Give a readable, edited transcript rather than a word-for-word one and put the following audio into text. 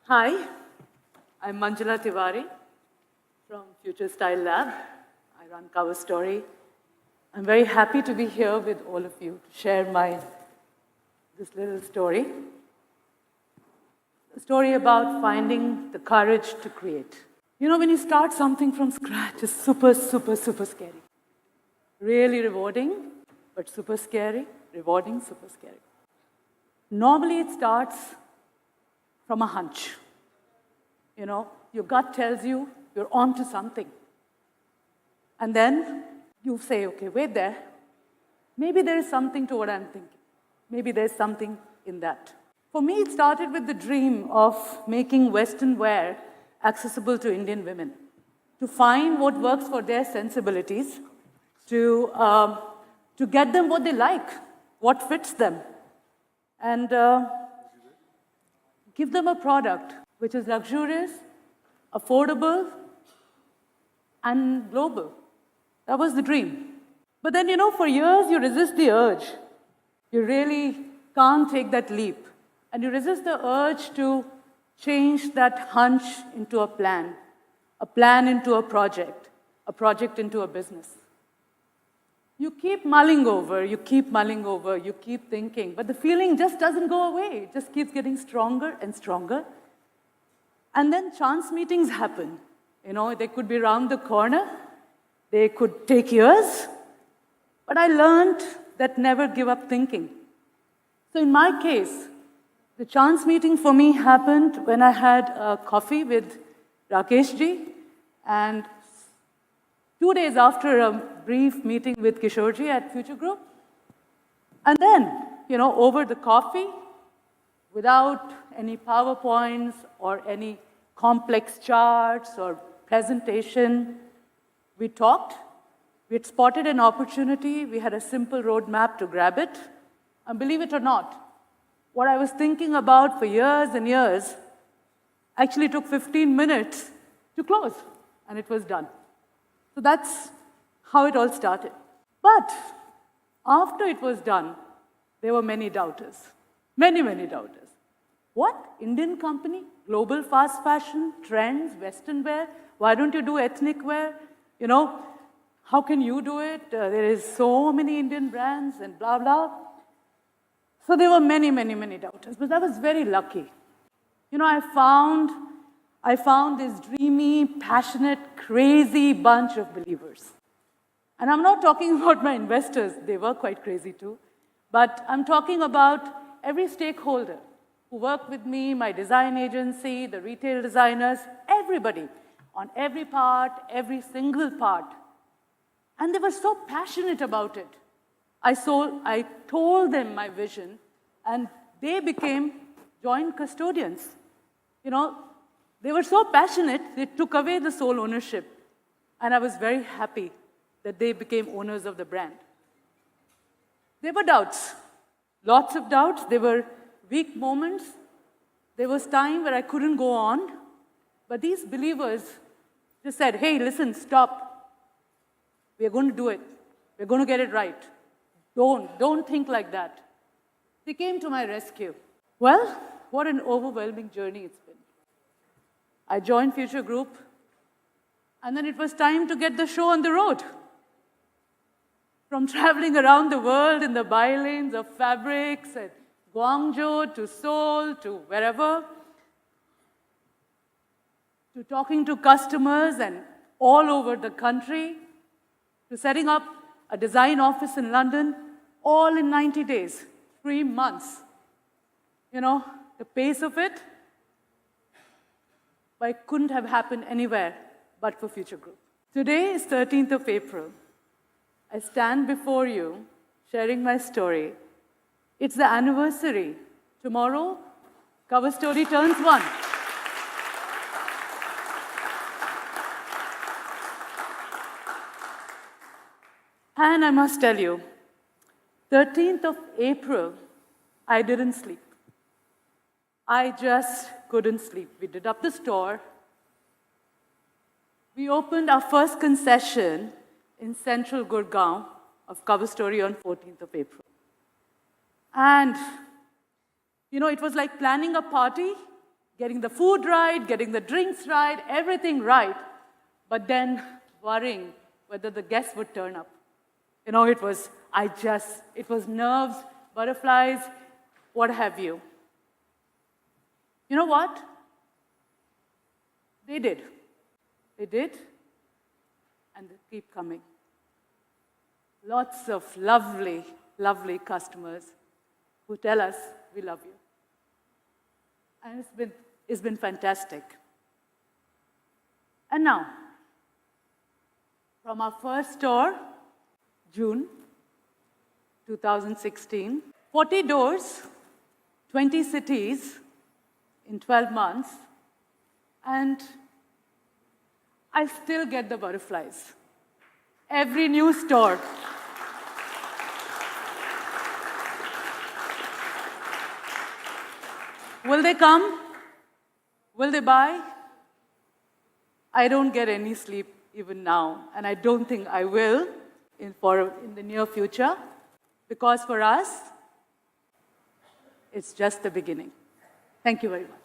Hi, I'm Manjula Tiwari from Future Style Lab. I run Cover Story. I'm very happy to be here with all of you to share this little story. A story about finding the courage to create. You know, when you start something from scratch, it's super scary. Really rewarding, but super scary. Rewarding, super scary. Normally, it starts from a hunch. You know, your gut tells you you're on to something. And then you say, okay, wait there. Maybe there is something to what I'm thinking. Maybe there's something in that. For me, it started with the dream of making Western wear accessible to Indian women, to find what works for their sensibilities, to get them what they like, what fits them, and give them a product which is luxurious, affordable, and global. That was the dream. But then, you know, for years you resist the urge. You really can't take that leap. And you resist the urge to change that hunch into a plan into a project into a business. You keep mulling over, you keep thinking, but the feeling just doesn't go away. It just keeps getting stronger and stronger. And then chance meetings happen. You know, they could be around the corner, they could take years, but I learned that never give up thinking. So in my case, the chance meeting for me happened when I had a coffee with Rakesh ji, and 2 days after a brief meeting with Kishorji at Future Group. And then, you know, over the coffee, without any PowerPoints or any complex charts or presentation, we talked. We had spotted an opportunity. We had a simple roadmap to grab it. And believe it or not, what I was thinking about for years and years actually took 15 minutes to close, and it was done. So that's how it all started. But after it was done, there were many doubters. Many doubters. What? Indian company? Global fast fashion? Trends? Western wear? Why don't you do ethnic wear? You know, how can you do it? There is so many Indian brands and blah, blah. So there were many doubters. But I was very lucky. You know, I found this dreamy, passionate, crazy bunch of believers. And I'm not talking about my investors. They were quite crazy too. But I'm talking about every stakeholder who worked with me, my design agency, the retail designers, everybody, on every part, every single part. And they were so passionate about it. I told them my vision, and they became joint custodians. You know, they were so passionate, they took away the sole ownership. And I was very happy that they became owners of the brand. There were doubts, lots of doubts. There were weak moments. There was time where I couldn't go on. But these believers just said, hey, listen, stop. We are going to do it. We're going to get it right. Don't think like that. They came to my rescue. Well, what an overwhelming journey it's been. I joined Future Group, and then it was time to get the show on the road. From traveling around the world in the bylanes of fabrics at Guangzhou to Seoul to wherever, to talking to customers and all over the country, to setting up a design office in London, all in 90 days, 3 months. You know, the pace of it, but it couldn't have happened anywhere but for Future Group. Today is 13th of April. I stand before you sharing my story. It's the anniversary. Tomorrow, Cover Story turns 1. And I must tell you, 13th of April, I didn't sleep. I just couldn't sleep. We did up the store. We opened our first concession in central Gurgaon of Cover Story on 14th of April. And, you know, it was like planning a party getting the food right, getting the drinks right, everything right, but then worrying whether the guests would turn up. You know, it was nerves, butterflies, what have you. You know what? They did. They did, and they keep coming. Lots of lovely, lovely customers who tell us, we love you. And it's been fantastic. And now, from our first store, June 2016, 40 doors, 20 cities in 12 months, and I still get the butterflies. Every new store. Will they come? Will they buy? I don't get any sleep even now, and I don't think I will in the near future, because for us, it's just the beginning. Thank you very much.